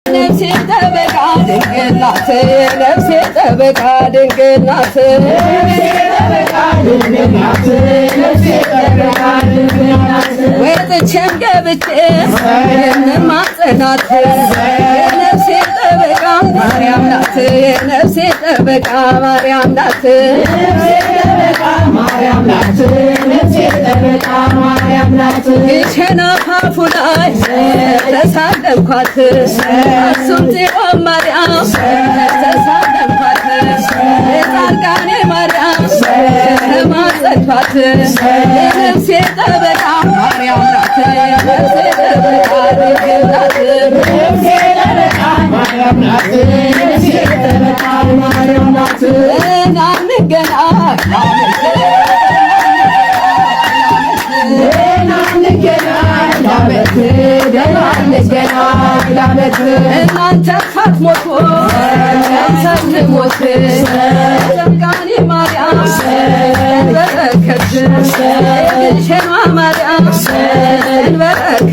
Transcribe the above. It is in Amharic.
ነፍሴ ጠበቃ ድንግል ናት ነፍሴ ጠበቃ ድንግል ናት ወጥቼም ገብቼም የምማጸናት ነፍሴ ጠበቃ ማርያም ናት ነፍሴ ጠበቃ ማርያም ናት ግሸን አፋፉ ላይ ተሳለምኳት አክሱም ጽዮን ማርያም ተሳለምኳት የጻድቃኔ ማርያም ተማጸንኳት የነፍሴ ጠበቃ ማርያም ናት ነፍሴ ጠበቃ ድንግል ናት ነፍሴ ጠበቃ ማርያም ናት ነፍሴ ጠበቃ ማርያም ናት እናንተ ሳትሞቱ ሳትሞት ጸጋኔ ማርያም በረከት ግሸኗ ማርያም በረከት